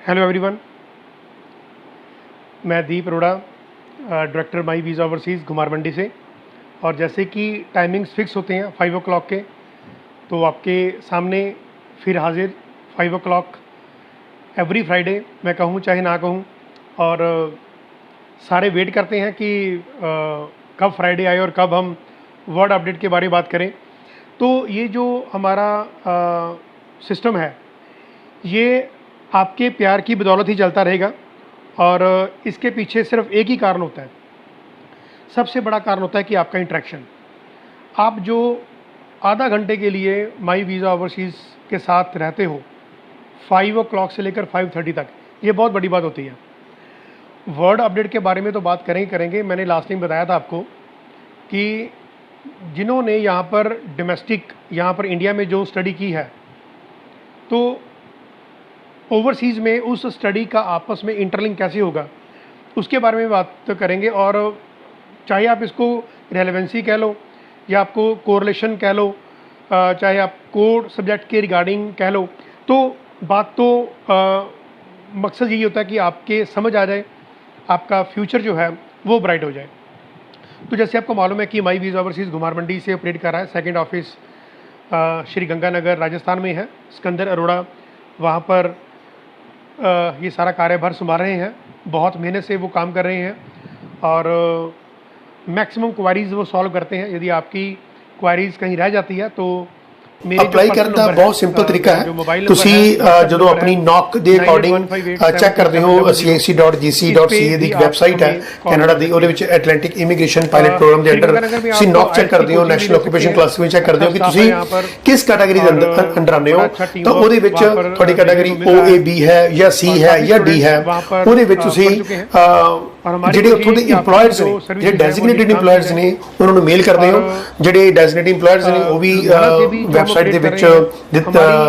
Hello everyone, मैं Deep Arora, director My Visa Overseas Ghumar Mandi से। और जैसे कि टाइमिंग्स फिक्स होते हैं 5 o'clock के, तो आपके सामने फिर हाजिर 5 o'clock एवरी फ्राइडे, मैं कहूँ चाहे ना कहूँ। और सारे वेट करते हैं कि कब फ्राइडे आए और कब हम वर्ड अपडेट के बारे में बात करें। तो ये जो हमारा सिस्टम है, ये आपके प्यार की बदौलत ही चलता रहेगा। और इसके पीछे सिर्फ एक ही कारण होता है, सबसे बड़ा कारण होता है कि आपका इंटरेक्शन। आप जो आधा घंटे के लिए माई वीज़ा ओवरसीज़ के साथ रहते हो 5 o'clock से लेकर 5:30 तक, ये बहुत बड़ी बात होती है। वर्ड अपडेट के बारे में तो बात करेंगे। मैंने लास्ट टाइम बताया था आपको कि जिन्होंने यहाँ पर डोमेस्टिक, यहाँ पर इंडिया में जो स्टडी की है, तो ओवरसीज़ में उस स्टडी का आपस में इंटरलिंक कैसे होगा, उसके बारे में बात करेंगे। और चाहे आप इसको रेलेवेंसी कह लो, या आपको कोरिलेशन कह लो, चाहे आप कोर सब्जेक्ट के रिगार्डिंग कह लो, तो बात तो मकसद यही होता है कि आपके समझ आ जाए, आपका फ्यूचर जो है वो ब्राइट हो जाए। तो जैसे आपको मालूम है कि माई वीज़ा ओवरसीज़ घुमार मंडी से ऑपरेट कर रहा है। सेकंड ऑफिस श्री गंगानगर राजस्थान में है। सिकंदर अरोड़ा वहाँ पर ये सारा कार्यभार संभाल रहे हैं। बहुत मेहनत से वो काम कर रहे हैं और मैक्सिमम क्वारीज़ वो सॉल्व करते हैं। यदि आपकी क्वारीज़ कहीं रह जाती है तो ਅਪਲਾਈ ਕਰਨ ਦਾ ਬਹੁਤ ਸਿੰਪਲ ਤਰੀਕਾ ਹੈ। ਤੁਸੀਂ ਜਦੋਂ ਆਪਣੀ ਨੌਕ ਦੇ ਅਕੋਰਡਿੰਗ ਚੈੱਕ ਕਰਦੇ ਹੋ, cac.gc.ca ਦੀ ਇੱਕ ਵੈਬਸਾਈਟ ਹੈ ਕੈਨੇਡਾ ਦੀ, ਉਹਦੇ ਵਿੱਚ ਐਟਲਾਂਟਿਕ ਇਮੀਗ੍ਰੇਸ਼ਨ ਪਾਇਲਟ ਪ੍ਰੋਗਰਾਮ ਦੇ ਅੰਡਰ ਤੁਸੀਂ ਨੌਕ ਚੈੱਕ ਕਰਦੇ ਹੋ, ਨੈਸ਼ਨਲ ਆਕੂਪੇਸ਼ਨ ਕਲਾਸੀਫਿਕੇਸ਼ਨ ਚੈੱਕ ਕਰਦੇ ਹੋ ਕਿ ਤੁਸੀਂ ਕਿਸ ਕੈਟਾਗਰੀ ਦੇ ਅੰਡਰ ਆਉਂਦੇ ਹੋ। ਤਾਂ ਉਹਦੇ ਵਿੱਚ ਤੁਹਾਡੀ ਕੈਟਾਗਰੀ OAB ਹੈ ਜਾਂ C ਹੈ ਜਾਂ D ਹੈ। ਉਹਦੇ ਵਿੱਚ ਤੁਸੀਂ ਜਿਹੜੇ ਉੱਥੋਂ ਦੇ ਇੰਪਲੋਇਰਸ ਨੇ, ਜਿਹੜੇ ਡੈਜ਼ਿਗਨੇਟਿਡ ਇੰਪਲੋਇਰਸ ਨੇ, ਉਹਨਾਂ ਨੂੰ ਮੇਲ ਕਰਦੇ ਹੋ। ਜਿਹੜੇ ਡੈਜ਼ਿਗਨੇਟਿਡ ਇੰਪਲੋਇਰਸ ਨੇ ਉਹ ਵੀ ਵੈਬਸਾਈਟ ਦੇ ਵਿੱਚ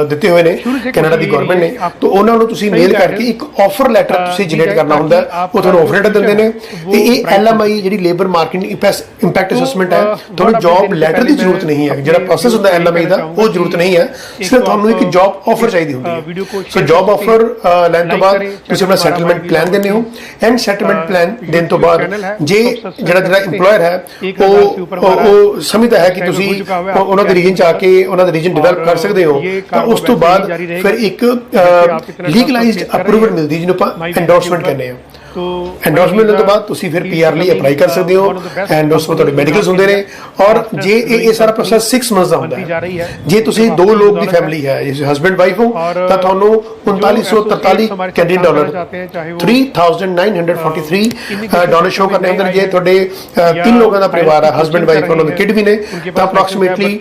ਦਿੱਤੇ ਹੋਏ ਨੇ ਕੈਨੇਡਾ ਦੀ ਗਵਰਨਮੈਂਟ ਨੇ। ਤਾਂ ਉਹਨਾਂ ਨੂੰ ਤੁਸੀਂ ਮੇਲ ਕਰਕੇ ਇੱਕ ਆਫਰ ਲੈਟਰ ਤੁਸੀਂ ਜਨਰੇਟ ਕਰਨਾ ਹੁੰਦਾ, ਉਹ ਤੁਹਾਨੂੰ ਆਫਰ ਲੈਟਰ ਦਿੰਦੇ ਨੇ। ਤੇ ਇਹ LMI ਜਿਹੜੀ ਲੇਬਰ ਮਾਰਕੀਟ ਇੰਪੈਕਟ ਅਸੈਸਮੈਂਟ ਹੈ, ਤੁਹਾਨੂੰ ਜੌਬ ਲੈਟਰ ਦੀ ਜ਼ਰੂਰਤ ਨਹੀਂ ਹੈ। ਜਿਹੜਾ ਪ੍ਰੋਸੈਸ ਹੁੰਦਾ LMI ਦਾ, ਉਹ ਜ਼ਰੂਰਤ ਨਹੀਂ ਹੈ। ਸਿਰਫ ਤੁਹਾਨੂੰ ਇੱਕ ਜੌਬ ਆਫਰ ਚਾਹੀਦੀ ਹੁੰਦੀ ਹੈ। ਸੋ ਜੌਬ ਆਫਰ ਲੈਣ ਤੋਂ ਬਾਅਦ ਤੁਸੀਂ ਆਪਣਾ ਸੈਟਲਮੈਂਟ ਪਲਾਨ ਦਿੰਦੇ ਹੋ। ਐਂਡ ਸੈਟਲਮੈਂਟ ਪਲਾਨ ਦੇਣ ਤੋਂ ਬਾਅਦ ਜੇ ਜਿਹੜਾ ਇੰਪਲੋਇਰ ਹੈ ਉਹ ਸਮਝਦਾ ਹੈ ਕਿ ਤੁਸੀਂ ਉਹਨਾਂ ਦੇ ਰੀਜਨ 'ਚ ਆ ਕੇ ਉਹਨਾਂ ਦਾ ਰੀਜਨ ਡਿਵੈਲਪ ਕਰ ਸਕਦੇ ਹੋ, ਤਾਂ ਉਸ ਤੋਂ ਬਾਅਦ ਫਿਰ ਇੱਕ ਲੀਗਲਾਈਜ਼ਡ ਅਪਰੂਵਲ ਮਿਲਦੀ, ਜਿਹਨੂੰ ਆਪਾਂ ਐਂਡੋਰਸਮੈਂਟ ਕਹਿੰਦੇ ਆ। ਐਂਡੋਰਸਮੈਂਟ ਤੋਂ ਬਾਅਦ ਤੁਸੀਂ ਫਿਰ PR ਲਈ ਅਪਲਾਈ ਕਰ ਸਕਦੇ ਹੋ। ਐਂਡ ਉਸ ਤੋਂ ਤੁਹਾਡੇ ਮੈਡੀਕਲਸ ਹੁੰਦੇ ਨੇ। ਔਰ ਜੇ ਇਹ ਸਾਰਾ ਪ੍ਰੋਸੈਸ 6 months ਦਾ ਹੁੰਦਾ ਹੈ। ਜੇ ਤੁਸੀਂ 2 ਲੋਕ ਦੀ ਫੈਮਿਲੀ ਹੈ, ਜੇ ਹਸਬੈਂਡ ਵਾਈਫ ਹੋ, ਤਾਂ ਤੁਹਾਨੂੰ $3943 ਕੈਨੇਡੀਅਨ ਡਾਲਰ $3,943 ਸ਼ੋ ਕਰਨੇ ਹੁੰਦੇ ਨੇ। ਜੇ ਤੁਹਾਡੇ 3 ਲੋਕਾਂ ਦਾ ਪਰਿਵਾਰ ਹੈ, ਹਸਬੈਂਡ ਵਾਈਫ, ਉਹਨਾਂ ਦੇ ਕਿਡ ਵੀ ਨੇ, ਤਾਂ ਅਪਰੋਕਸੀਮੇਟਲੀ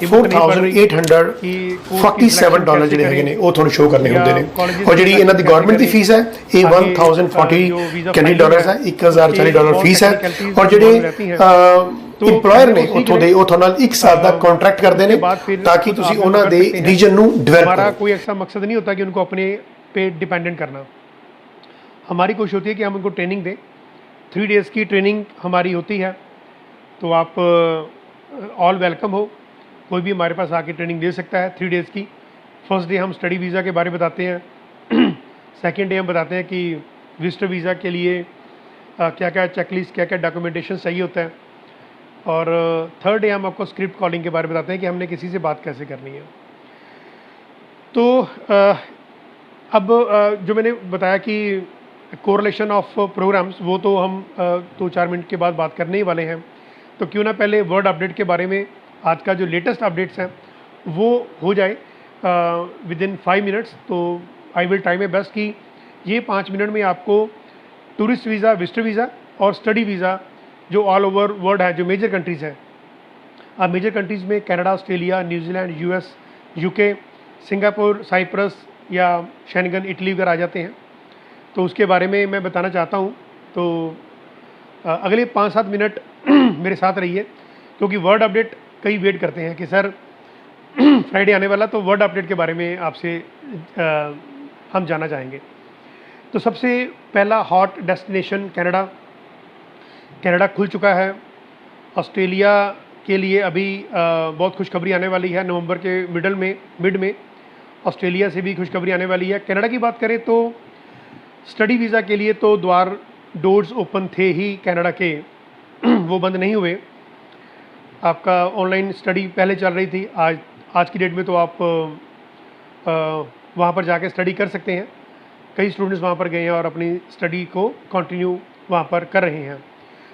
$4,847 ਜਿਹੜੇ ਹੈਗੇ ਨੇ ਉਹ ਤੁਹਾਨੂੰ ਸ਼ੋ ਕਰਨੇ ਹੁੰਦੇ ਨੇ। ਔਰ ਜਿਹੜੀ ਇਹਨਾਂ ਦੀ ਗਵਰਨਮੈਂਟ ਦੀ ਫੀਸ ਹੈ ਇਹ $1,040 ਕੈਨੇਡੀਅਨ ਡਾਲਰ ਹੈ, $1,040 ਫੀਸ ਹੈ। ਔਰ ਜਿਹੜੇ ਇੰਪਲੋਇਰ ਨੇ ਉੱਥੋਂ ਦੇ, ਉਹ ਤੁਹਾਡੇ ਨਾਲ 1 साल ਦਾ कॉन्ट्रैक्ट करते हैं ताकि तुसी उन्हां दे रीजन नू डेवलप करो। कोई ऐसा मकसद नहीं होता कि उनको अपने पे डिपेंडेंट करना। हमारी कोशिश होती है कि हम उनको ट्रेनिंग दें। 3 days की ट्रेनिंग हमारी होती है, तो आप ऑल वेलकम हो। कोई भी हमारे पास आके ट्रेनिंग दे सकता है 3 days की। फर्स्ट डे हम स्टडी वीज़ा के बारे में बताते हैं। सेकेंड डे हम बताते हैं कि विजिटर वीज़ा के लिए क्या क्या चेकलिस्ट, क्या क्या डॉक्यूमेंटेशन चाहिए होता है। और थर्ड डे हम आपको स्क्रिप्ट कॉलिंग के बारे में बताते हैं कि हमने किसी से बात कैसे करनी है। तो अब जो मैंने बताया कि कोरिलेशन ऑफ प्रोग्राम्स, वो तो हम 2-4 मिनट के बाद बात करने ही वाले हैं। तो क्यों ना पहले वर्ड अपडेट के बारे में आज का जो लेटेस्ट अपडेट्स हैं वो हो जाए विदिन 5 minutes। तो I will try my best कि ये 5 मिनट में आपको टूरिस्ट वीज़ा, विजिटर वीज़ा और स्टडी वीज़ा जो ऑल ओवर वर्ल्ड है, जो मेजर कंट्रीज़ हैं, आप मेजर कंट्रीज़ में Canada, Australia, New Zealand, US, UK, Singapore, Cyprus या शेंगन, इटली वगैरह आ जाते हैं। तो उसके बारे में मैं बताना चाहता हूँ। तो अगले 5-7 मिनट मेरे साथ रहिए, क्योंकि वर्ड अपडेट कई वेट करते हैं कि सर फ्राइडे आने वाला, तो वर्ड अपडेट के बारे में आपसे हम जानना चाहेंगे। तो सबसे पहला हॉट डेस्टिनेशन कनाडा खुल चुका है। ऑस्ट्रेलिया के लिए अभी बहुत खुशखबरी आने वाली है नवंबर के मिड में। ऑस्ट्रेलिया से भी खुशखबरी आने वाली है। कनाडा की बात करें तो स्टडी वीज़ा के लिए तो डोर्स ओपन थे ही कनाडा के, वो बंद नहीं हुए। आपका ऑनलाइन स्टडी पहले चल रही थी, आज की डेट में तो आप वहाँ पर जाके स्टडी कर सकते हैं। कई स्टूडेंट्स वहाँ पर गए हैं और अपनी स्टडी को कंटिन्यू वहाँ पर कर रहे हैं।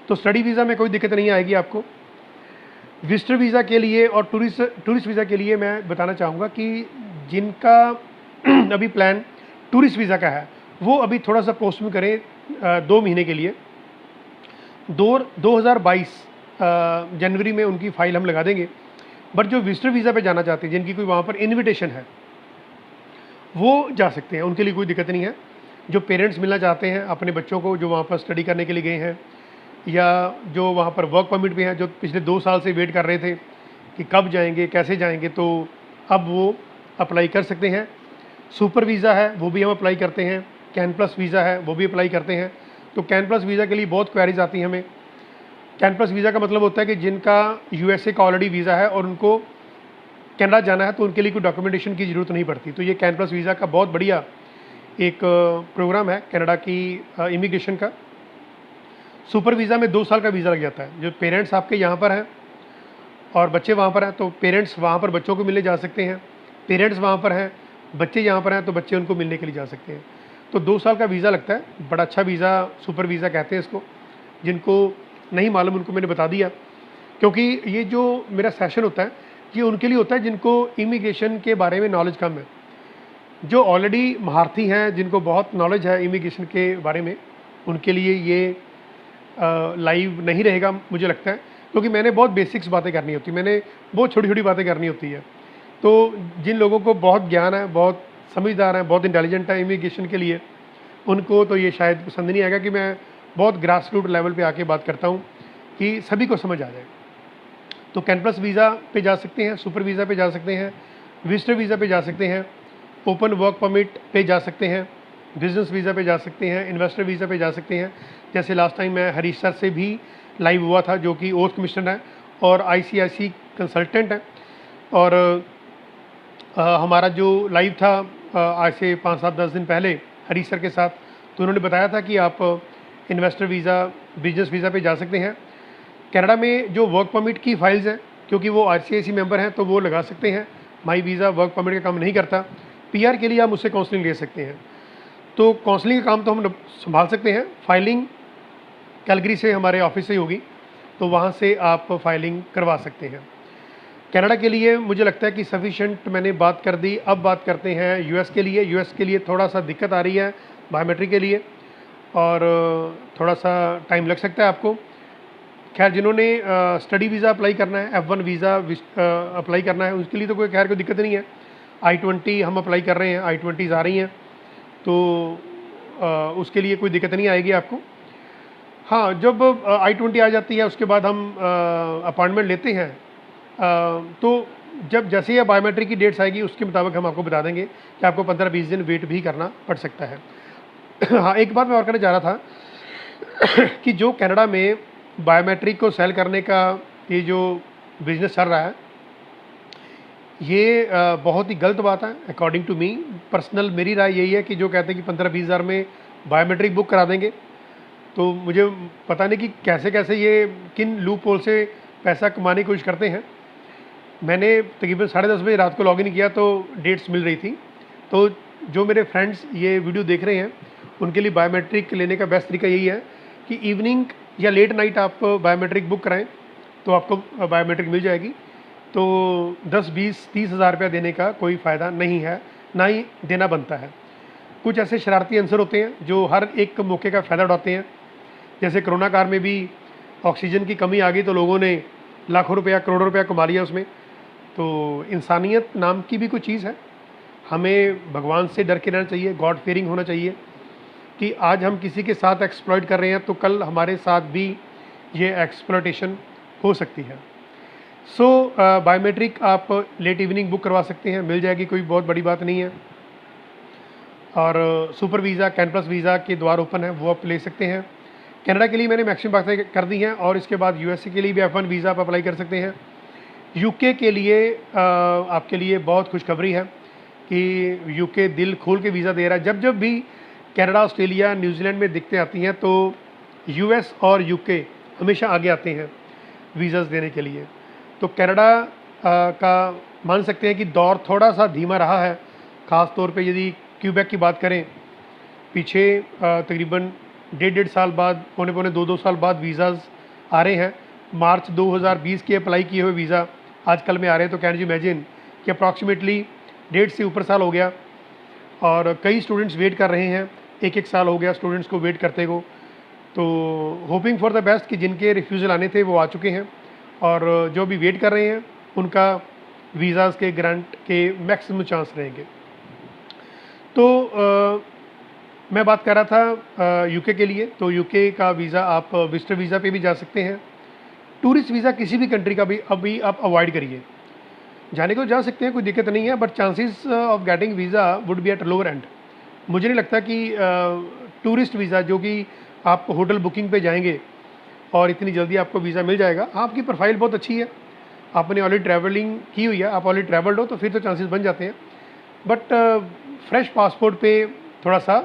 तो स्टडी वीज़ा में कोई दिक्कत नहीं आएगी आपको। विजिटर वीज़ा के लिए और टूरिस्ट वीज़ा के लिए मैं बताना चाहूँगा कि जिनका अभी प्लान टूरिस्ट वीज़ा का है वो अभी थोड़ा सा पोस्टपोन करें 2 महीने के लिए। 2022 जनवरी में उनकी फ़ाइल हम लगा देंगे। बट जो विजिटर वीज़ा पे जाना चाहते हैं, जिनकी कोई वहाँ पर इनविटेशन है, वो जा सकते हैं, उनके लिए कोई दिक्कत नहीं है। जो पेरेंट्स मिलना चाहते हैं अपने बच्चों को जो वहाँ पर स्टडी करने के लिए गए हैं, या जो वहाँ पर वर्क परमिट पे हैं, जो पिछले 2 साल से वेट कर रहे थे कि कब जाएंगे कैसे जाएंगे, तो अब वो अप्लाई कर सकते हैं। सुपर वीज़ा है वो भी हम अप्लाई करते हैं, कैन प्लस वीज़ा है वो भी अप्लाई करते हैं। तो कैन प्लस वीज़ा के लिए बहुत क्वेरीज आती हैं हमें। कैन प्लस वीज़ा का मतलब होता है कि जिनका यूएसए का ऑलरेडी वीज़ा है और उनको कनाडा जाना है तो उनके लिए कोई डॉक्यूमेंटेशन की ज़रूरत नहीं पड़ती। तो ये कैन प्लस वीज़ा का बहुत बढ़िया एक प्रोग्राम है कनाडा की इमिग्रेशन का। सुपर वीज़ा में 2 साल का वीज़ा लग जाता है। जो पेरेंट्स आपके यहाँ पर हैं और बच्चे वहाँ पर हैं, तो पेरेंट्स वहाँ पर बच्चों को मिलने जा सकते हैं, पेरेंट्स वहाँ पर हैं, बच्चे यहाँ पर हैं तो बच्चे उनको मिलने के लिए जा सकते हैं। तो 2 साल का वीज़ा लगता है, बड़ा अच्छा वीज़ा, सुपर वीज़ा कहते हैं इसको। जिनको नहीं मालूम उनको मैंने बता दिया, क्योंकि ये जो मेरा सेशन होता है ये उनके लिए होता है जिनको इमिग्रेशन के बारे में नॉलेज कम है। जो ऑलरेडी महारथी हैं, जिनको बहुत नॉलेज है इमिग्रेशन के बारे में, उनके लिए ये लाइव नहीं रहेगा मुझे लगता है, क्योंकि मैंने बहुत बेसिक्स बातें करनी होती है, मैंने बहुत छोटी छोटी बातें करनी होती है। तो जिन लोगों को बहुत ज्ञान है, बहुत समझदार हैं, बहुत इंटेलिजेंट है इमिग्रेशन के लिए, उनको तो ये शायद पसंद नहीं आएगा कि मैं बहुत ग्रास रूट लेवल पे आके बात करता हूँ कि सभी को समझ आ जाए। तो कैन प्लस वीज़ा पे जा सकते हैं, सुपर वीज़ा पे जा सकते हैं, विजिटर वीज़ा पे जा सकते हैं, ओपन वर्क परमिट पे जा सकते हैं, बिजनेस वीज़ा पे जा सकते हैं, इन्वेस्टर वीज़ा पे जा सकते हैं। जैसे लास्ट टाइम मैं हरीश सर से भी लाइव हुआ था, जो कि ओथ कमिश्नर है और ICIC कंसल्टेंट है। और हमारा जो लाइव था आज से 5, 7, 10 दिन पहले हरीश सर के साथ, तो उन्होंने बताया था कि आप इन्वेस्टर वीज़ा, बिजनेस वीज़ा पे जा सकते हैं। कनाडा में जो वर्क परमिट की फाइल्स हैं, क्योंकि वो RCIC मेंबर हैं, तो वो लगा सकते हैं। माई वीज़ा वर्क परमिट का काम नहीं करता। PR के लिए आप मुझसे काउंसलिंग ले सकते हैं। तो काउंसलिंग का काम तो हम संभाल सकते हैं। फाइलिंग कैलगरी से हमारे ऑफिस से ही होगी, तो वहाँ से आप फाइलिंग करवा सकते हैं। कनाडा के लिए मुझे लगता है कि सफिशेंट मैंने बात कर दी। अब बात करते हैं US के लिए। US के लिए थोड़ा सा दिक्कत आ रही है बायोमेट्रिक के लिए, और थोड़ा सा टाइम लग सकता है आपको। खैर, जिन्होंने स्टडी वीज़ा अप्लाई करना है, F1 वीज़ा अप्लाई करना है, उसके लिए तो कोई खैर कोई दिक्कत नहीं है। I-20 हम अप्लाई कर रहे हैं, I-20s आ रही हैं, तो उसके लिए कोई दिक्कत नहीं आएगी आपको। हाँ, जब I-20 आ जाती है उसके बाद हम अपॉइंटमेंट लेते हैं, तो जब जैसे ही बायोमेट्रिक की डेट्स आएगी उसके मुताबिक हम आपको बता देंगे कि आपको 15-20 दिन वेट भी करना पड़ सकता है। हाँ, एक बात मैं और कहना चाह रहा था कि जो कनाडा में बायोमेट्रिक को सेल करने का ये जो बिज़नेस चल रहा है, ये बहुत ही गलत बात है अकॉर्डिंग टू मी। पर्सनल मेरी राय यही है कि जो कहते हैं कि 15-20 हज़ार में बायोमेट्रिक बुक करा देंगे, तो मुझे पता नहीं कि कैसे कैसे ये किन लूप होल से पैसा कमाने की कोशिश करते हैं। मैंने तकरीबन 10:30 बजे रात को लॉगिन किया तो डेट्स मिल रही थी। तो जो मेरे फ्रेंड्स ये वीडियो देख रहे हैं, उनके लिए बायोमेट्रिक लेने का बेस्ट तरीका यही है कि इवनिंग या लेट नाइट आप बायोमेट्रिक बुक कराएं, तो आपको बायोमेट्रिक मिल जाएगी। तो 10, 20, 30 हज़ार रुपया देने का कोई फ़ायदा नहीं है, ना ही देना बनता है। कुछ ऐसे शरारती अंसर होते हैं जो हर एक मौके का फ़ायदा उठाते हैं। जैसे कोरोना काल में भी ऑक्सीजन की कमी आ गई तो लोगों ने लाखों रुपया, करोड़ों रुपया कमा लिया उसमें। तो इंसानियत नाम की भी कोई चीज़ है। हमें भगवान से डर के रहना चाहिए, गॉड फियरिंग होना चाहिए कि आज हम किसी के साथ एक्सप्लॉइट कर रहे हैं तो कल हमारे साथ भी ये एक्सप्लॉइटेशन हो सकती है। सो बायोमेट्रिक आप लेट इवनिंग बुक करवा सकते हैं, मिल जाएगी, कोई बहुत बड़ी बात नहीं है। और super visa, can plus visa के द्वार ओपन है, वो आप ले सकते हैं। कनाडा के लिए मैंने मैक्सिमम बातें कर दी हैं, और इसके बाद USA के लिए भी F1 वीज़ा आप अप्लाई कर सकते हैं। UK के लिए आपके लिए बहुत खुशखबरी है कि यूके दिल खोल के वीज़ा दे रहा है। जब जब भी कनाडा, ऑस्ट्रेलिया, न्यूजीलैंड में दिक्कतें आती हैं तो यूएस और यूके हमेशा आगे आते हैं वीज़ाज़ देने के लिए। तो कनाडा का मान सकते हैं कि दौर थोड़ा सा धीमा रहा है, ख़ास तौर पे यदि क्यूबेक की बात करें। पीछे तकरीबन 1.5 साल बाद, पौने 2 साल बाद वीज़ाज़ आ रहे हैं। मार्च 2020 के अप्लाई किए हुए वीज़ा आजकल में आ रहे हैं। तो कैन यू इमेजिन कि अप्रॉक्सीमेटली 1.5 से ऊपर साल हो गया और कई स्टूडेंट्स वेट कर रहे हैं। 1 साल हो गया स्टूडेंट्स को वेट करते को। तो होपिंग फॉर द बेस्ट कि जिनके रिफ्यूज़ल आने थे वो आ चुके हैं और जो भी वेट कर रहे हैं उनका वीज़ाज़ के ग्रांट के मैक्सिमम चांस रहेंगे। तो मैं बात कर रहा था यूके के लिए। तो यूके का वीज़ा आप विजिटर वीज़ा पे भी जा सकते हैं। टूरिस्ट वीज़ा किसी भी कंट्री का भी अभी आप अवॉइड करिए। जाने को जा सकते हैं, कोई दिक्कत नहीं है, but chances of getting visa would be at lower and. मुझे नहीं लगता कि टूरिस्ट वीज़ा जो कि आप होटल बुकिंग पे जाएंगे और इतनी जल्दी आपको वीज़ा मिल जाएगा। आपकी प्रोफाइल बहुत अच्छी है, आपने ऑलरेडी ट्रैवलिंग की हुई है, आप ऑलरेडी ट्रैवल्ड हो, तो फिर तो चांसेस बन जाते हैं। बट फ्रेश पासपोर्ट पे थोड़ा सा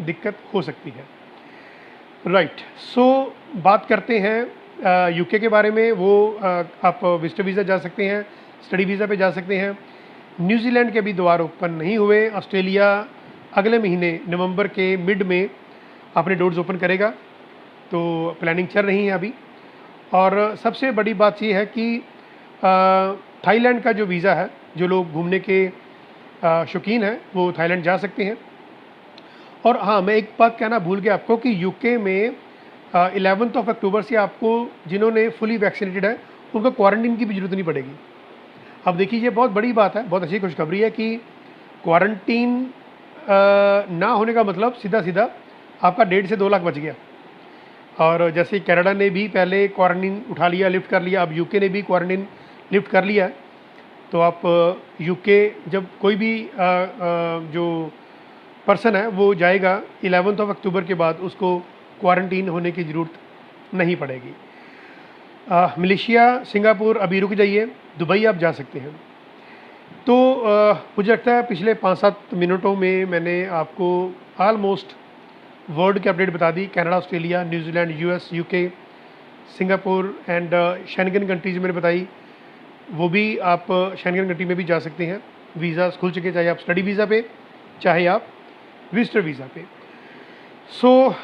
दिक्कत हो सकती है। राइट, सो बात करते हैं यूके के बारे में। वो आप विजिटर वीज़ा जा सकते हैं, स्टडी वीज़ा पे जा सकते हैं। न्यूजीलैंड के भी द्वार ओपन नहीं हुए। ऑस्ट्रेलिया अगले महीने नवंबर के मिड में अपने डोर्स ओपन करेगा, तो प्लानिंग चल रही है अभी। और सबसे बड़ी बात ये है कि थाईलैंड का जो वीज़ा है, जो लोग घूमने के शौकीन हैं वो थाईलैंड जा सकते हैं। और हाँ, मैं एक बात कहना भूल गया आपको कि यूके में 11 अक्टूबर से आपको जिन्होंने फुली वैक्सीनेटेड है उनको क्वारंटीन की भी ज़रूरत नहीं पड़ेगी। अब देखिए, ये बहुत बड़ी बात है, बहुत अच्छी खुशखबरी है कि क्वारंटीन ना होने का मतलब सीधा सीधा आपका 1.5 से 2 लाख बच गया। और जैसे कनाडा ने भी पहले क्वारंटीन उठा लिया, लिफ्ट कर लिया, अब यूके ने भी क्वारंटीन लिफ्ट कर लिया है। तो आप यूके जब कोई भी जो पर्सन है वो जाएगा 11 अक्टूबर के बाद, उसको क्वारंटीन होने की ज़रूरत नहीं पड़ेगी। मलेशिया, सिंगापुर अभी रुक जाइए, दुबई आप जा सकते हैं। तो मुझे लगता है पिछले 5-7 मिनटों में मैंने आपको ऑलमोस्ट वर्ल्ड की अपडेट बता दी। Canada, Australia, New Zealand, US, UK, Singapore and Schengen countries मैंने बताई। वो भी आप शेंगन कंट्री में भी जा सकते हैं। वीज़ाज़ खुल चुके, चाहे आप स्टडी वीज़ा पे, चाहे आप विजिटर वीज़ा पे। सो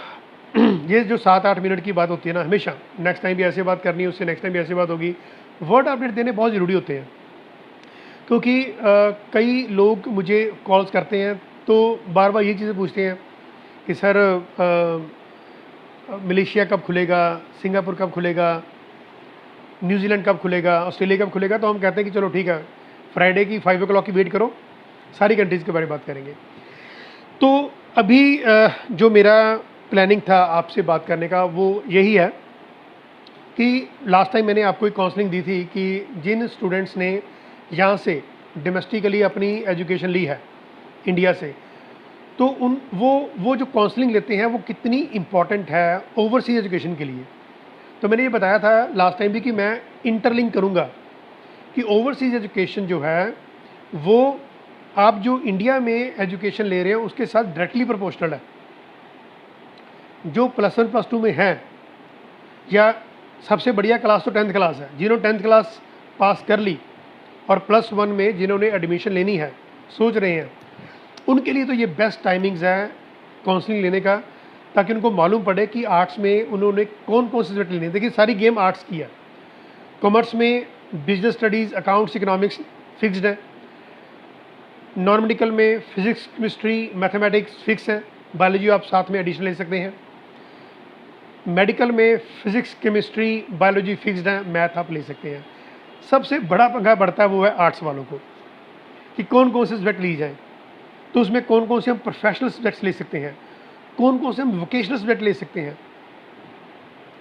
ये जो 7-8 मिनट की बात होती है ना, हमेशा नेक्स्ट टाइम भी ऐसे बात करनी है, उससे नेक्स्ट टाइम भी ऐसे बात होगी। वर्ड अपडेट देने बहुत ज़रूरी होते हैं, क्योंकि कई लोग मुझे कॉल्स करते हैं तो बार बार ये चीज़ें पूछते हैं कि सर मलेशिया कब खुलेगा, सिंगापुर कब खुलेगा, न्यूजीलैंड कब खुलेगा, ऑस्ट्रेलिया कब खुलेगा। तो हम कहते हैं कि चलो ठीक है, फ्राइडे की 5 o'clock की वेट करो, सारी कंट्रीज़ के बारे में बात करेंगे। तो अभी जो मेरा प्लानिंग था आपसे बात करने का वो यही है कि लास्ट टाइम मैंने आपको एक काउंसलिंग दी थी कि जिन स्टूडेंट्स ने यहाँ से डोमेस्टिकली अपनी एजुकेशन ली है इंडिया से, तो वो जो काउंसलिंग लेते हैं वो कितनी इम्पॉर्टेंट है ओवरसीज एजुकेशन के लिए। तो मैंने ये बताया था लास्ट टाइम भी कि मैं इंटरलिंक करूँगा कि ओवरसीज एजुकेशन जो है वो आप जो इंडिया में एजुकेशन ले रहे हैं उसके साथ डायरेक्टली प्रोपोर्शनल है। जो +1 +2 में है, या सबसे बढ़िया क्लास तो 10th क्लास है, जिन्होंने 10th क्लास पास कर ली और +1 में जिन्होंने एडमिशन लेनी है, सोच रहे हैं, उनके लिए तो ये बेस्ट टाइमिंग्स है काउंसलिंग लेने का, ताकि उनको मालूम पड़े कि आर्ट्स में उन्होंने कौन कौन से सब्जेक्ट लेने हैं। देखिए, सारी गेम आर्ट्स की है। कॉमर्स में business studies, accounts, economics fixed है। नॉन मेडिकल में फिजिक्स, केमिस्ट्री, मैथमेटिक्स फिक्स है। बायोलॉजी आप साथ में एडिशन ले सकते हैं। मेडिकल में फिजिक्स, केमिस्ट्री, बायोलॉजी फिक्स्ड है, मैथ आप ले सकते हैं। सबसे बड़ा पंगा बढ़ता है वो है आर्ट्स वालों को कि कौन कौन से सब्जेक्ट लिए जाएँ। तो उसमें कौन कौन से हम प्रोफेशनल सब्जेक्ट्स ले सकते हैं, कौन कौन से हम वोकेशनल सब्जेक्ट ले सकते हैं।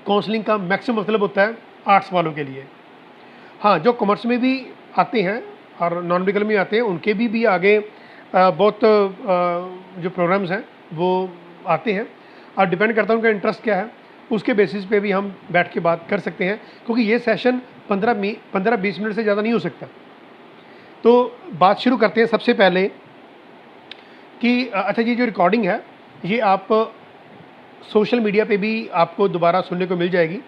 काउंसलिंग का मैक्सिमम मतलब होता है आर्ट्स वालों के लिए। हाँ, जो कॉमर्स में भी आते हैं और नॉन मेडिकल में आते हैं, उनके भी आगे बहुत जो प्रोग्राम्स हैं वो आते हैं, और डिपेंड करता है उनका इंटरेस्ट क्या है, उसके बेसिस पे भी हम बैठ के बात कर सकते हैं, क्योंकि ये सेशन 15-20 मिनट से ज़्यादा नहीं हो सकता। तो बात शुरू करते हैं। सबसे पहले कि अच्छा ये जो रिकॉर्डिंग है ये आप सोशल मीडिया पे भी आपको दोबारा सुनने को मिल जाएगी।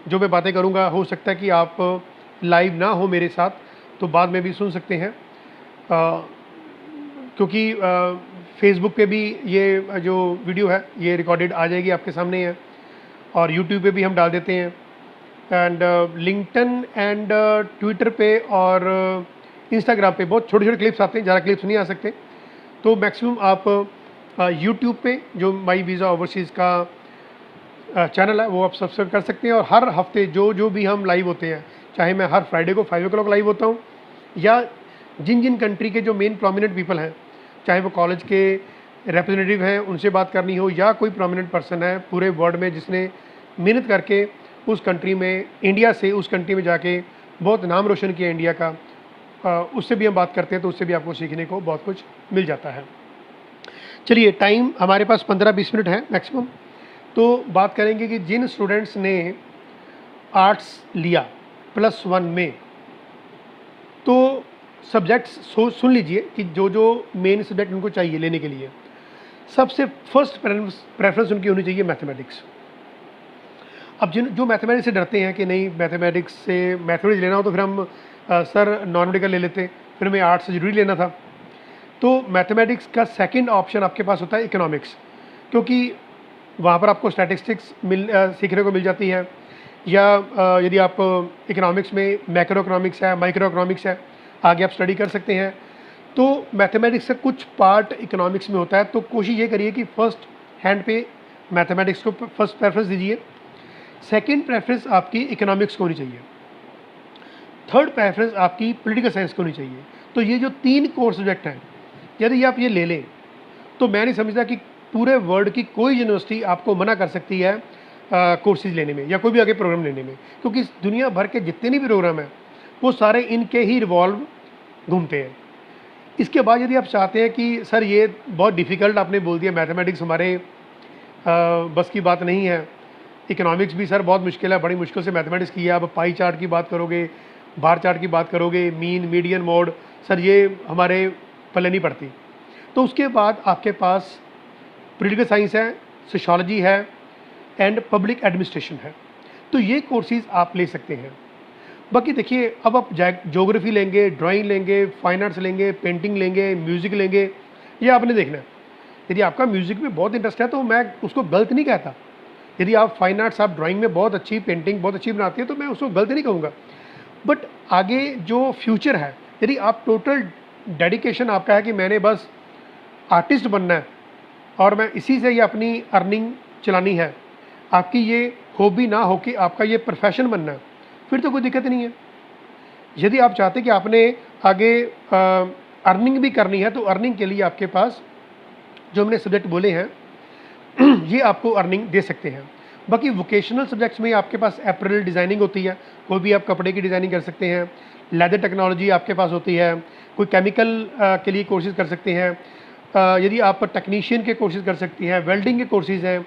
जो मैं बातें करूँगा हो सकता है कि आप लाइव ना हो मेरे साथ, तो बाद में भी सुन सकते हैं, क्योंकि फेसबुक पे भी ये जो वीडियो है ये रिकॉर्डेड आ जाएगी, आपके सामने है, और यूट्यूब पे भी हम डाल देते हैं, एंड लिंक्डइन एंड ट्विटर पे और इंस्टाग्राम पे बहुत छोटे छोटे क्लिप्स आते हैं, ज़्यादा क्लिप्स नहीं आ सकते। तो मैक्सिमम आप यूट्यूब पे जो माई वीज़ा ओवरसीज़ का चैनल है वो आप सब्सक्राइब कर सकते हैं, और हर हफ्ते जो भी हम लाइव होते हैं, चाहे मैं हर फ्राइडे को 5 o'clock लाइव होता हूँ, या जिन जिन कंट्री के जो मेन प्रोमिनेंट पीपल हैं, चाहे वो कॉलेज के रिप्रेजेंटेटिव हैं, उनसे बात करनी हो, या कोई प्रोमिनेंट पर्सन है पूरे वर्ल्ड में जिसने मेहनत करके उस कंट्री में, इंडिया से उस कंट्री में जाके बहुत नाम रोशन किया इंडिया का, उससे भी हम बात करते हैं, तो उससे भी आपको सीखने को बहुत कुछ मिल जाता है। चलिए, टाइम हमारे पास 15-20 मिनट है मैक्सिमम। तो बात करेंगे कि जिन स्टूडेंट्स ने आर्ट्स लिया +1 में, तो सब्जेक्ट्स सुन लीजिए कि जो जो मेन सब्जेक्ट उनको चाहिए लेने के लिए। सबसे फर्स्ट प्रेफरेंस उनकी होनी चाहिए मैथमेटिक्स। अब जो मैथमेटिक्स से डरते हैं कि नहीं मैथमेटिक्स लेना हो तो फिर हम सर नॉन मेडिकल ले लेते, फिर हमें आर्ट्स ज़रूरी लेना था, तो मैथमेटिक्स का सेकंड ऑप्शन आपके पास होता है इकोनॉमिक्स, क्योंकि वहाँ पर आपको स्टैटिस्टिक्स सीखने को मिल जाती है, या यदि आप इकोनॉमिक्स में मैक्रो इकोनॉमिक्स है, माइक्रो इकोनॉमिक्स है, आगे आप स्टडी कर सकते हैं। तो मैथमेटिक्स का कुछ पार्ट इकोनॉमिक्स में होता है, तो कोशिश ये करिए कि फर्स्ट हैंड पे मैथमेटिक्स को फर्स्ट प्रेफरेंस दीजिए, सेकंड प्रेफरेंस आपकी इकोनॉमिक्स को होनी चाहिए, थर्ड प्रेफरेंस आपकी पॉलिटिकल साइंस को होनी चाहिए। तो ये जो 3 कोर सब्जेक्ट हैं, यदि आप ये ले लें तो मैं नहीं समझता कि पूरे वर्ल्ड की कोई यूनिवर्सिटी आपको मना कर सकती है कोर्सेज लेने में या कोई भी आगे प्रोग्राम लेने में, क्योंकि दुनिया भर के जितने भी प्रोग्राम हैं वो सारे इनके ही रिवॉल्व घूमते हैं। इसके बाद यदि आप चाहते हैं कि सर ये बहुत डिफ़िकल्ट आपने बोल दिया, मैथमेटिक्स हमारे बस की बात नहीं है, इकोनॉमिक्स भी सर बहुत मुश्किल है, बड़ी मुश्किल से मैथमेटिक्स की है, आप पाई चार्ट की बात करोगे, बार चार्ट की बात करोगे, मीन मीडियन मोड, सर ये हमारे पल्ले नहीं पड़ती। तो उसके बाद आपके पास पॉलिटिकल साइंस है, सोशियोलॉजी है एंड पब्लिक एडमिनिस्ट्रेशन है, तो ये कोर्सेज आप ले सकते हैं। बाकी देखिए, अब आप ज्योग्राफी लेंगे, ड्राइंग लेंगे, फाइन आर्ट्स लेंगे, पेंटिंग लेंगे, म्यूज़िक लेंगे, ये आपने देखना है। यदि आपका म्यूज़िक में बहुत इंटरेस्ट है तो मैं उसको गलत नहीं कहता, यदि आप फाइन आर्ट्स, आप ड्राइंग में बहुत अच्छी, पेंटिंग बहुत अच्छी बनाती है तो मैं उसको गलत नहीं कहूँगा, बट आगे जो फ्यूचर है, यदि आप टोटल डेडिकेशन आपका है कि मैंने बस आर्टिस्ट बनना है और मैं इसी से ये अपनी अर्निंग चलानी है, आपकी ये हॉबी ना हो कि आपका ये प्रोफेशन बनना है, फिर तो कोई दिक्कत नहीं है। यदि आप चाहते कि आपने आगे अर्निंग भी करनी है, तो अर्निंग के लिए आपके पास जो हमने सब्जेक्ट बोले हैं ये आपको अर्निंग दे सकते हैं। बाकी वोकेशनल सब्जेक्ट्स में आपके पास एपरल डिज़ाइनिंग होती है, कोई भी आप कपड़े की डिज़ाइनिंग कर सकते हैं, लेदर टेक्नोलॉजी आपके पास होती है, कोई केमिकल के लिए कोर्सेज कर सकते हैं, यदि आप टेक्नीशियन के कोर्सेज कर सकती हैं, वेल्डिंग के कोर्सेज हैं,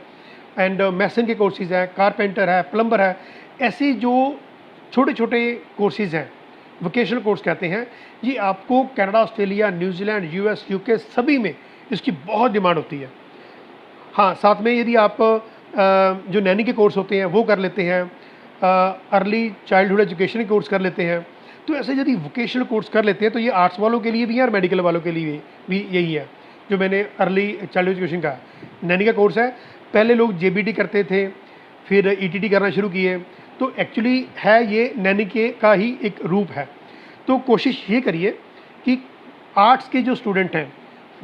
एंड मैसन के कोर्सेज हैं, कारपेंटर है, प्लम्बर है, ऐसे जो छोटे छोटे कोर्सेज हैं, वोकेशनल कोर्स कहते हैं, ये आपको Canada, Australia, New Zealand, US, UK सभी में इसकी बहुत डिमांड होती है। हाँ, साथ में यदि आप जो नैनी के कोर्स होते हैं वो कर लेते हैं, अर्ली चाइल्डहुड एजुकेशन के कोर्स कर लेते हैं, तो ऐसे यदि वोकेशनल कोर्स कर लेते हैं तो ये आर्ट्स वालों के लिए भी है और मेडिकल वालों के लिए भी यही है। जो मैंने अर्ली चाइल्डहुड एजुकेशन का नैनी का कोर्स है, पहले लोग जेबीटी करते थे, फिर ईटीटी करना शुरू किए, तो एक्चुअली है ये नैनी के का ही एक रूप है। तो कोशिश ये करिए कि आर्ट्स के जो स्टूडेंट हैं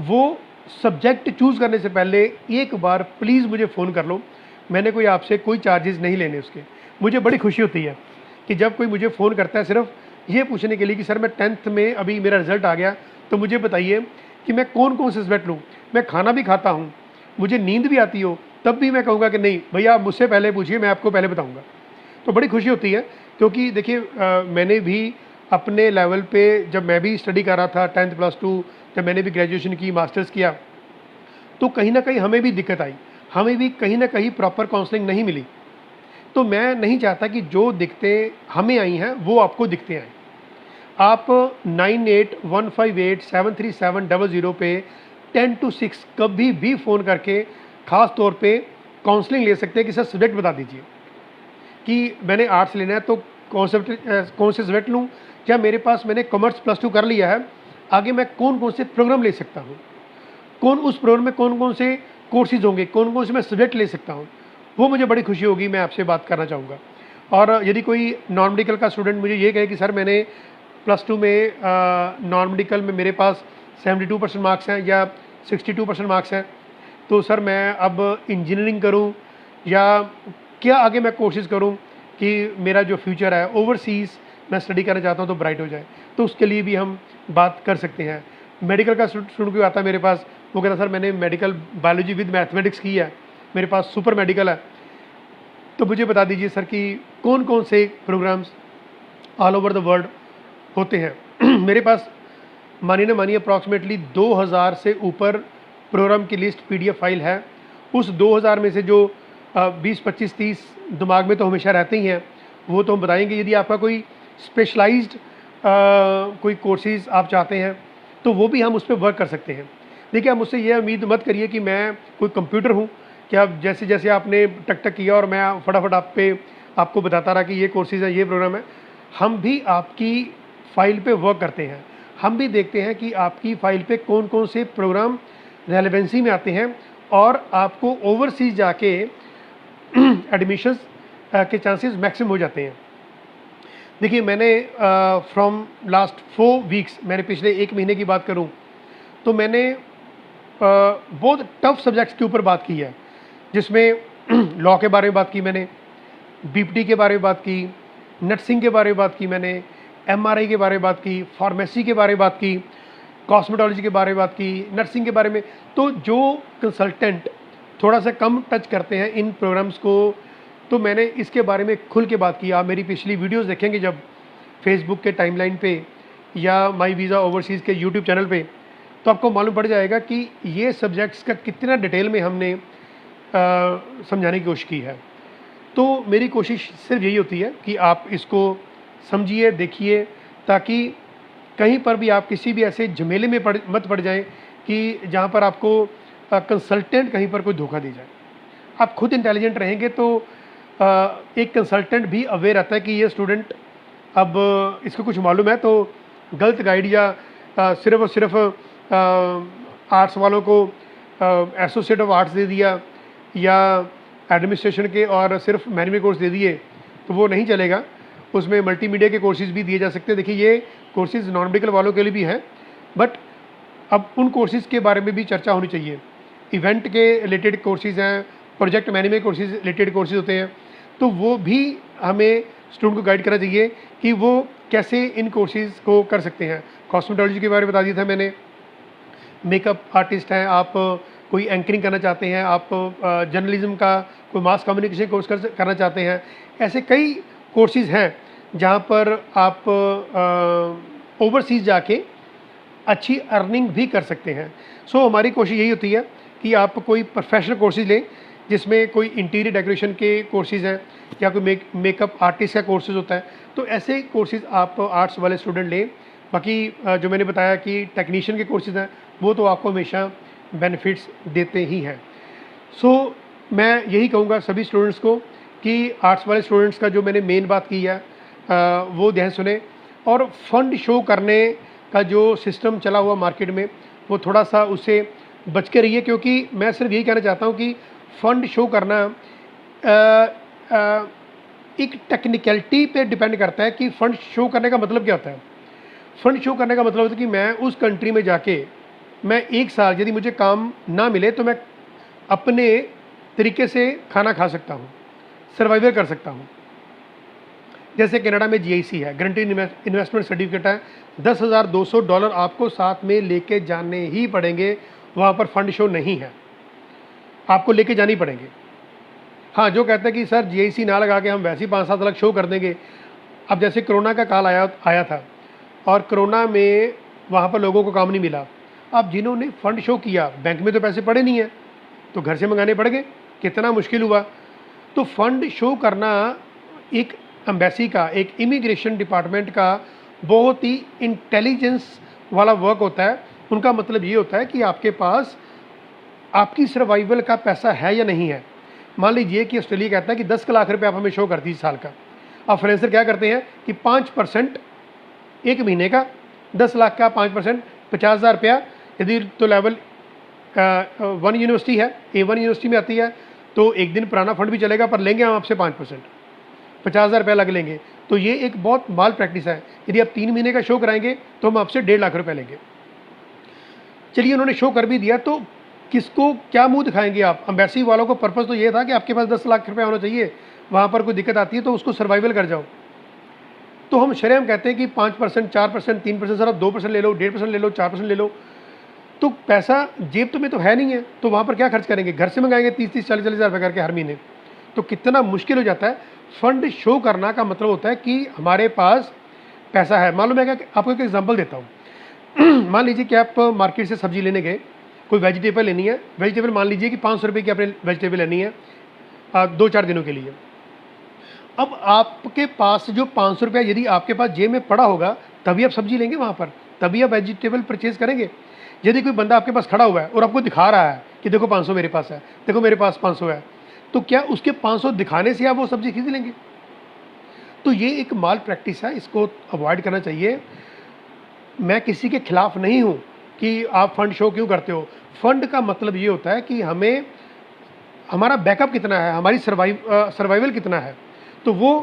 वो सब्जेक्ट चूज़ करने से पहले एक बार प्लीज़ मुझे फ़ोन कर लो, मैंने कोई आपसे कोई चार्जेस नहीं लेने उसके। मुझे बड़ी खुशी होती है कि जब कोई मुझे फ़ोन करता है सिर्फ ये पूछने के लिए कि सर मैं 10th में अभी मेरा रिज़ल्ट आ गया, तो मुझे बताइए कि मैं कौन कौन से सब्जेक्ट लूँ। मैं खाना भी खाता हूँ, मुझे नींद भी आती हो, तब भी मैं कहूँगा कि नहीं भैया आप मुझसे पहले पूछिए, मैं आपको पहले बताऊँगा। तो बड़ी खुशी होती है, क्योंकि देखिए मैंने भी अपने लेवल पे जब मैं भी स्टडी कर रहा था 10th +2, जब मैंने भी ग्रेजुएशन की, मास्टर्स किया, तो कहीं ना कहीं हमें भी दिक्कत आई, हमें भी कहीं ना कहीं प्रॉपर काउंसलिंग नहीं मिली। तो मैं नहीं चाहता कि जो दिक्कतें हमें आई हैं वो आपको दिखते हैं। आप 9815873700 पे 10 to 6 कभी भी फ़ोन करके ख़ास तौर पे काउंसलिंग ले सकते हैं कि सर सब्जेक्ट बता दीजिए कि मैंने आर्ट्स लेना है तो कौन से सब्जेक्ट लूँ, क्या मेरे पास मैंने कॉमर्स +2 कर लिया है, आगे मैं कौन कौन से प्रोग्राम ले सकता हूँ, कौन उस प्रोग्राम में कौन कौन से कोर्सेज होंगे, कौन कौन से मैं सब्जेक्ट ले सकता हूँ, वो मुझे बड़ी खुशी होगी, मैं आपसे बात करना चाहूँगा। और यदि कोई नॉन मेडिकल का स्टूडेंट मुझे ये कहे कि सर मैंने +2 में नॉन मेडिकल में मेरे पास 72% मार्क्स हैं या 62% मार्क्स हैं, तो सर मैं अब इंजीनियरिंग करूं या क्या आगे मैं कोशिश करूं कि मेरा जो फ्यूचर है ओवरसीज़ मैं स्टडी करना चाहता हूं तो ब्राइट हो जाए, तो उसके लिए भी हम बात कर सकते हैं। मेडिकल का स्टूडेंट कोई आता है मेरे पास, वो कहता सर मैंने मेडिकल बायोलॉजी विद मैथमेटिक्स की है, मेरे पास सुपर मेडिकल है, तो मुझे बता दीजिए सर कि कौन कौन से programmes all over the world होते हैं। मेरे पास मानिए अप्रॉक्सीमेटली 2000 से ऊपर प्रोग्राम की लिस्ट PDF फाइल है। उस 2000 में से जो 20, 25, 30 दिमाग में तो हमेशा रहते ही हैं, वो तो हम बताएंगे। यदि आपका कोई स्पेशलाइज्ड कोई कोर्सेज आप चाहते हैं तो वो भी हम उस पर वर्क कर सकते हैं। देखिए, आप मुझसे ये उम्मीद मत करिए कि मैं कोई कंप्यूटर हूँ कि आप जैसे जैसे आपने टक किया और मैं फटाफट आपको बताता रहा कि ये कोर्सेज है, ये प्रोग्राम है। हम भी आपकी फ़ाइल पे वर्क करते हैं, हम भी देखते हैं कि आपकी फ़ाइल पे कौन कौन से प्रोग्राम रेलेवेंसी में आते हैं और आपको ओवरसीज जाके एडमिशन्स के चांसेस मैक्सिमम हो जाते हैं। देखिए, मैंने फ्रॉम लास्ट 4 वीक्स, मैंने पिछले 1 महीने की बात करूं तो मैंने बहुत टफ सब्जेक्ट्स के ऊपर बात की है, जिसमें लॉ के बारे में बात की मैंने, BPT के बारे में बात की, नर्सिंग के बारे में बात की मैंने, MRI के बारे में बात की, फार्मेसी के बारे में बात की, कॉस्मेटोलॉजी के बारे में बात की, नर्सिंग के बारे में। तो जो कंसल्टेंट थोड़ा सा कम टच करते हैं इन प्रोग्राम्स को, तो मैंने इसके बारे में खुल के बात की। आप मेरी पिछली वीडियोस देखेंगे जब फेसबुक के टाइमलाइन पे या माई वीज़ा ओवरसीज़ के यूट्यूब चैनल पे, तो आपको मालूम पड़ जाएगा कि ये सब्जेक्ट्स का कितना डिटेल में हमने समझाने की कोशिश की है। तो मेरी कोशिश सिर्फ यही होती है कि आप इसको समझिए, देखिए, ताकि कहीं पर भी आप किसी भी ऐसे झमेले में मत पड़ जाएं कि जहां पर आपको कंसल्टेंट कहीं पर कोई धोखा दे जाए। आप खुद इंटेलिजेंट रहेंगे तो एक कंसल्टेंट भी अवेयर रहता है कि ये स्टूडेंट अब इसको कुछ मालूम है, तो गलत गाइड या सिर्फ और सिर्फ आर्ट्स वालों को एसोसिएट ऑफ आर्ट्स दे दिया या एडमिनिस्ट्रेशन के और सिर्फ मैनेजमेंट कोर्स दे दिए तो वो नहीं चलेगा। उसमें मल्टीमीडिया के कोर्सेज भी दिए जा सकते हैं। देखिए, ये कोर्सेज नॉन मेडिकल वालों के लिए भी हैं, बट अब उन कोर्सेज के बारे में भी चर्चा होनी चाहिए। इवेंट के रिलेटेड कोर्सेज हैं, project management courses related courses होते हैं, तो वो भी हमें स्टूडेंट को गाइड करना चाहिए कि वो कैसे इन कोर्सेज को कर सकते हैं। कॉस्मेटोलॉजी के बारे में बता दिया था मैंने, मेकअप आर्टिस्ट हैं, आप कोई एंकरिंग करना चाहते हैं, आप जर्नलिज्म का कोई मास कम्युनिकेशन कोर्स करना चाहते हैं, ऐसे कई कोर्सेज हैं जहाँ पर आप ओवरसीज़ जाके अच्छी अर्निंग भी कर सकते हैं। सो हमारी कोशिश यही होती है कि आप कोई प्रोफेशनल कोर्सेज लें जिसमें कोई इंटीरियर डेकोरेशन के कोर्सेज हैं या कोई मेकअप आर्टिस्ट का कोर्सेज होता है, तो ऐसे कोर्सेज आप आर्ट्स वाले स्टूडेंट लें। बाकी जो मैंने बताया कि टेक्नीशियन के कोर्सेज हैं वो तो आपको हमेशा बेनिफिट्स देते ही हैं। सो मैं यही कहूँगा सभी स्टूडेंट्स को कि आर्ट्स वाले स्टूडेंट्स का जो मैंने मेन बात की है वो ध्यान सुने, और फंड शो करने का जो सिस्टम चला हुआ मार्केट में वो थोड़ा सा उससे बच के रहिए, क्योंकि मैं सिर्फ यही कहना चाहता हूँ कि फ़ंड शो करना एक टेक्निकलिटी पे डिपेंड करता है कि फ़ंड शो करने का मतलब क्या होता है। फ़ंड शो करने का मतलब होता है कि मैं उस कंट्री में जाके मैं 1 साल यदि मुझे काम ना मिले तो मैं अपने तरीके से खाना खा सकता हूँ, सर्वाइवल कर सकता हूँ। जैसे कनाडा में GIC है, गारंटीड इन्वेस्टमेंट सर्टिफिकेट है, $10,200 आपको साथ में लेके जाने ही पड़ेंगे। वहाँ पर फ़ंड शो नहीं है, आपको लेके जाने ही पड़ेंगे। हाँ, जो कहते हैं कि सर GIC ना लगा के हम वैसे ही 5-7 लाख शो कर देंगे। अब जैसे कोरोना का काल आया था और कोरोना में वहाँ पर लोगों को काम नहीं मिला। अब जिन्होंने फ़ंड शो किया, बैंक में तो पैसे पड़े नहीं हैं तो घर से मंगाने पड़ गए, कितना मुश्किल हुआ। तो फ़ंड शो करना एक एम्बेसी का, एक इमिग्रेशन डिपार्टमेंट का बहुत ही इंटेलिजेंस वाला वर्क होता है, उनका मतलब ये होता है कि आपके पास आपकी सर्वाइवल का पैसा है या नहीं है। मान लीजिए कि ऑस्ट्रेलिया कहता है कि 10 लाख रुपये आप हमें शो कर दीजिए साल का। अब फ्रीलांसर क्या करते हैं कि 5% एक महीने का, 10 लाख का 5% 50,000 रुपया, यदि तो लेवल 1 यूनिवर्सिटी है, A1 यूनिवर्सिटी में आती है, तो एक दिन पुराना फंड भी चलेगा, पर लेंगे हम आपसे 5%, 50,000 रुपया लग लेंगे। तो ये एक बहुत माल प्रैक्टिस है। यदि आप 3 महीने का शो कराएंगे तो हम आपसे 1.5 लाख रुपये लेंगे। चलिए उन्होंने शो कर भी दिया, तो किसको क्या मुंह दिखाएंगे आप? एम्बेसी वालों को पर्पस तो ये था कि आपके पास 10 लाख रुपये होना चाहिए, वहाँ पर कोई दिक्कत आती है तो उसको सर्वाइवल कर जाओ। तो हम शरेआम कहते हैं कि 5%, 4%, 3%, सर आप 2% ले लो, 1.5% ले लो, 4% ले लो। तो पैसा जेब तो में तो है नहीं है, तो वहाँ पर क्या खर्च करेंगे? घर से मंगाएंगे 30-30, 40-40 हज़ार रुपये करके हर महीने। तो कितना मुश्किल हो जाता है। फंड शो करना का मतलब होता है कि हमारे पास पैसा है। मान लो मैं आपको एक एग्जांपल देता हूँ। मान लीजिए कि आप मार्केट से सब्जी लेने गए, कोई वेजिटेबल लेनी है। वेजिटेबल मान लीजिए कि 500 रुपये की आपने वेजिटेबल लेनी है 2-4 दिनों के लिए। अब आपके पास जो 500 रुपया यदि आपके पास जेब में पड़ा होगा, तभी आप सब्जी लेंगे वहाँ पर, तभी आप वेजिटेबल परचेज करेंगे। यदि कोई बंदा आपके पास खड़ा हुआ है और आपको दिखा रहा है कि देखो 500 मेरे पास है, देखो मेरे पास 500 है, तो क्या उसके 500 दिखाने से आप वो सब्जी खरीद लेंगे? तो ये एक माल प्रैक्टिस है, इसको अवॉइड करना चाहिए। मैं किसी के खिलाफ नहीं हूँ कि आप फंड शो क्यों करते हो। फंड का मतलब ये होता है कि हमें हमारा बैकअप कितना है, हमारी सर्वाइवल कितना है। तो वो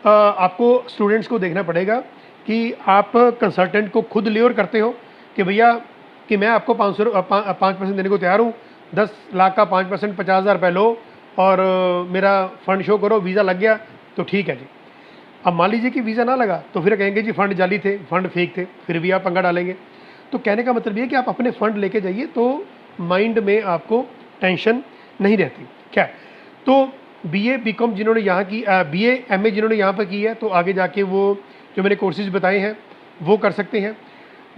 आपको स्टूडेंट्स को देखना पड़ेगा कि आप कंसल्टेंट को खुद लेवर करते हो कि भैया कि मैं आपको 5% देने को तैयार हूँ, 10 लाख का 5%, 50,000 रुपये लो और मेरा फ़ंड शो करो, वीज़ा लग गया तो ठीक है जी। अब मान लीजिए कि वीज़ा ना लगा तो फिर कहेंगे जी फ़ंड जाली थे, फ़ंड फेक थे, फिर भी आप पंगा डालेंगे। तो कहने का मतलब ये कि आप अपने फ़ंड लेके जाइए तो माइंड में आपको टेंशन नहीं रहती। क्या तो BA BCom जिन्होंने यहाँ की, BA MA जिन्होंने यहाँ पर की है, तो आगे जाके वो जो मैंने कोर्सेज़ बताए हैं वो कर सकते हैं।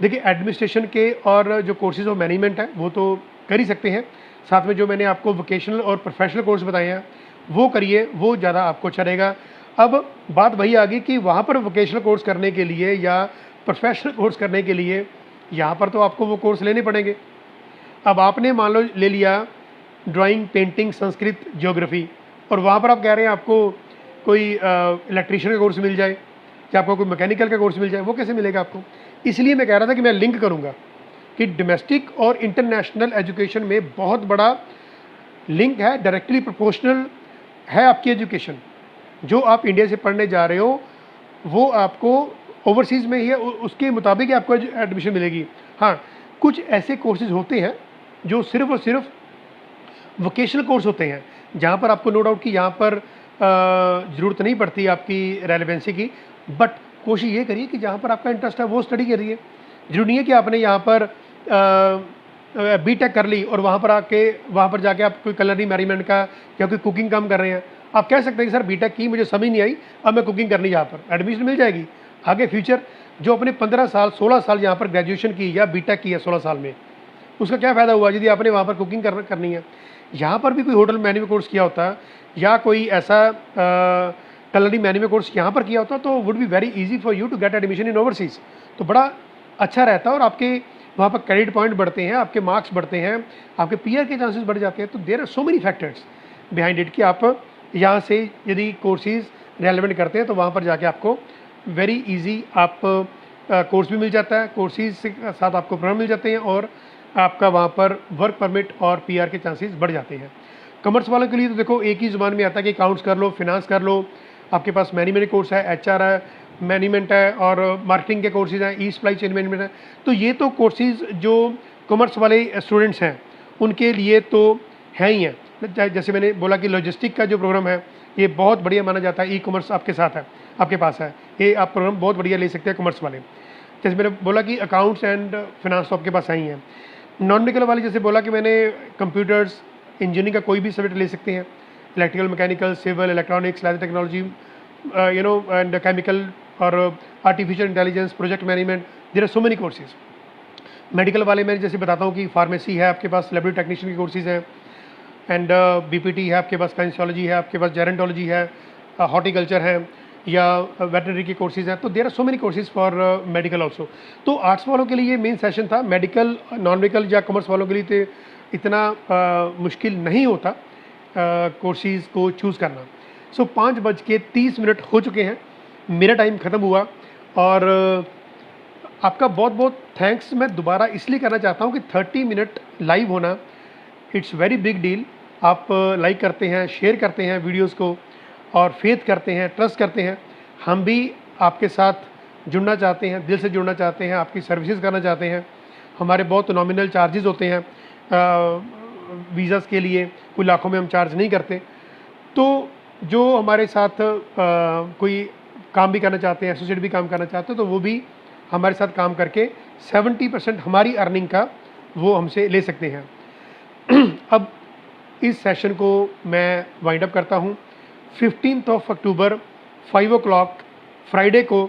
देखिए एडमिनिस्ट्रेशन के और जो कोर्सेज़ ऑफ मैनेजमेंट है वो तो कर ही सकते हैं, साथ में जो मैंने आपको वोकेशनल और प्रोफेशनल कोर्स बताए हैं वो करिए, वो ज़्यादा आपको अच्छा रहेगा। अब बात वही आ गई कि वहाँ पर वोकेशनल कोर्स करने के लिए या प्रोफेशनल कोर्स करने के लिए यहाँ पर तो आपको वो कोर्स लेने पड़ेंगे। अब आपने मान लो ले लिया ड्राइंग, पेंटिंग, संस्कृत, ज्योग्राफी, और वहाँ पर आप कह रहे हैं आपको कोई इलेक्ट्रीशियन का कोर्स मिल जाए या आपको कोई मैकेनिकल का कोर्स मिल जाए, वो कैसे मिलेगा आपको? इसलिए मैं कह रहा था कि मैं लिंक करूँगा कि डोमेस्टिक और इंटरनेशनल एजुकेशन में बहुत बड़ा लिंक है, डायरेक्टली प्रोपोर्शनल है आपकी एजुकेशन। जो आप इंडिया से पढ़ने जा रहे हो वो आपको ओवरसीज़ में ही है, उसके मुताबिक ही आपको एडमिशन मिलेगी। हाँ, कुछ ऐसे कोर्सेज होते हैं जो सिर्फ और सिर्फ वोकेशनल कोर्स होते हैं, जहाँ पर आपको नो डाउट कि यहाँ पर ज़रूरत नहीं पड़ती आपकी रेलेवेंसी की, बट कोशिश ये करिए कि जहाँ पर आपका इंटरेस्ट है वो स्टडी करिए। जरूरी नहीं है कि आपने यहाँ पर B.Tech कर ली और वहाँ पर जाके आप कोई कलरी मैनेजमेंट का या कोई कुकिंग काम कर रहे हैं। आप कह सकते हैं कि सर B.Tech की मुझे समझ नहीं आई, अब मैं कुकिंग करनी, यहाँ पर एडमिशन मिल जाएगी आगे फ्यूचर। जो अपने 15 साल 16 साल यहाँ पर ग्रेजुएशन की या B.Tech की है 16 साल में, उसका क्या फ़ायदा हुआ यदि आपने वहाँ पर कुकिंग करनी है। यहाँ पर भी कोई होटल मैनेजमेंट कोर्स किया होता या कोई ऐसा कलरी मैनेजमेंट कोर्स यहाँ पर किया होता तो would be very easy for you to get admission in overseas. तो बड़ा अच्छा रहता है और आपके वहाँ पर क्रेडिट पॉइंट बढ़ते हैं, आपके मार्क्स बढ़ते हैं, आपके पीआर के चांसेस बढ़ जाते हैं। तो there are so many factors behind it कि आप यहाँ से यदि कोर्सेज रेलेवेंट करते हैं तो वहाँ पर जाके आपको वेरी इजी आप कोर्स भी मिल जाता है, कोर्सेज के साथ आपको प्रोग्राम मिल जाते हैं और आपका वहाँ पर वर्क परमिट और पीआर के चांसेस बढ़ जाते हैं। कॉमर्स वालों के लिए तो देखो एक ही ज़ुबान में आता है कि अकाउंट्स कर लो, फिनांस कर लो, आपके पास मैनेजमेंट कोर्स है, HR है, मैनेजमेंट है और मार्केटिंग के कोर्सेज हैं, ई सप्लाई चेन मैनेजमेंट है। तो ये तो कोर्सेज जो कॉमर्स वाले स्टूडेंट्स हैं उनके लिए तो है ही हैं। जैसे मैंने बोला कि लॉजिस्टिक का जो प्रोग्राम है ये बहुत बढ़िया माना जाता है, ई-कॉमर्स आपके साथ है, आपके पास है, ये आप प्रोग्राम बहुत बढ़िया ले सकते हैं कॉमर्स वाले। जैसे मैंने बोला कि अकाउंट्स एंड फिनांस तो आपके पास ही हैं। नॉन मेडिकल वाले जैसे बोला कि मैंने कंप्यूटर्स, इंजीनियरिंग का कोई भी सब्जेक्ट ले सकते हैं, electrical, mechanical, civil, electronics, leather technology, and chemical और artificial intelligence, project management, there are so many courses. Medical वाले मैं जैसे बताता हूँ कि फार्मेसी है आपके पास, लेबोरेटरी टेक्नीशियन के कोर्सेज हैं, एंड BPT है आपके पास, काइंसोलॉजी है आपके पास, जेरेंटोलॉजी है, हॉर्टिकल्चर है, या वेटनरी के कोर्सेज हैं, तो there are so many courses for medical also. तो आर्ट्स वालों के लिए ये मेन सेशन था। मेडिकल, नॉन मेडिकल या कॉमर्स वालों के लिए तो इतना मुश्किल नहीं होता कोर्सेज को चूज़ करना। सो 5:30 हो चुके हैं, मेरा टाइम ख़त्म हुआ। और आपका बहुत बहुत थैंक्स मैं दोबारा इसलिए करना चाहता हूँ कि 30 मिनट लाइव होना, इट्स वेरी बिग डील। आप लाइक करते हैं, शेयर करते हैं वीडियोस को, और फेथ करते हैं, ट्रस्ट करते हैं। हम भी आपके साथ जुड़ना चाहते हैं, दिल से जुड़ना चाहते हैं, आपकी सर्विसेज करना चाहते हैं। हमारे बहुत नॉमिनल चार्जेस होते हैं वीज़ाज़ के लिए, कोई लाखों में हम चार्ज नहीं करते। तो जो हमारे साथ कोई काम भी करना चाहते हैं, एसोसिएट भी काम करना चाहते हैं, तो वो भी हमारे साथ काम करके 70% हमारी अर्निंग का वो हमसे ले सकते हैं। अब इस सेशन को मैं वाइंड अप करता हूँ। 15 अक्टूबर 5 o'clock फ्राइडे को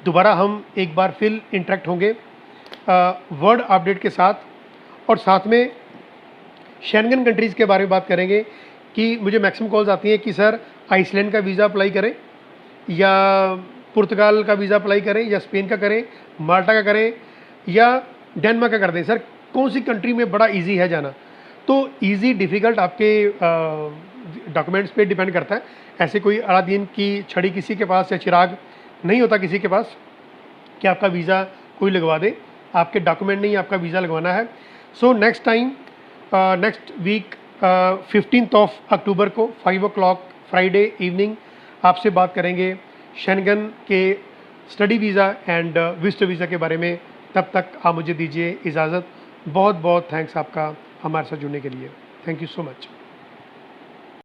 दोबारा हम एक बार फिर इंटरेक्ट होंगे वर्ड अपडेट के साथ, और साथ में शेंगन कंट्रीज़ के बारे में बात करेंगे कि मुझे मैक्सिमम कॉल्स आती हैं कि सर आइसलैंड का वीज़ा अप्लाई करें, या पुर्तगाल का वीज़ा अप्लाई करें, या स्पेन का करें, माल्टा का करें, या डेनमार्क का कर दें। सर कौन सी कंट्री में बड़ा इजी है जाना? तो इजी डिफ़िकल्ट आपके डॉक्यूमेंट्स पे डिपेंड करता है। ऐसे कोई अलादीन की छड़ी किसी के पास या चिराग नहीं होता किसी के पास कि आपका वीज़ा कोई लगवा दे। आपके डॉक्यूमेंट नहीं, आपका वीज़ा लगवाना है। So next time, next week 15 October को 5 o'clock फ्राइडे इवनिंग आपसे बात करेंगे शेंगन के study visa and visitor visa के बारे में। तब तक आप मुझे दीजिए इजाज़त। बहुत बहुत थैंक्स आपका हमारे साथ जुड़ने के लिए। Thank you so much.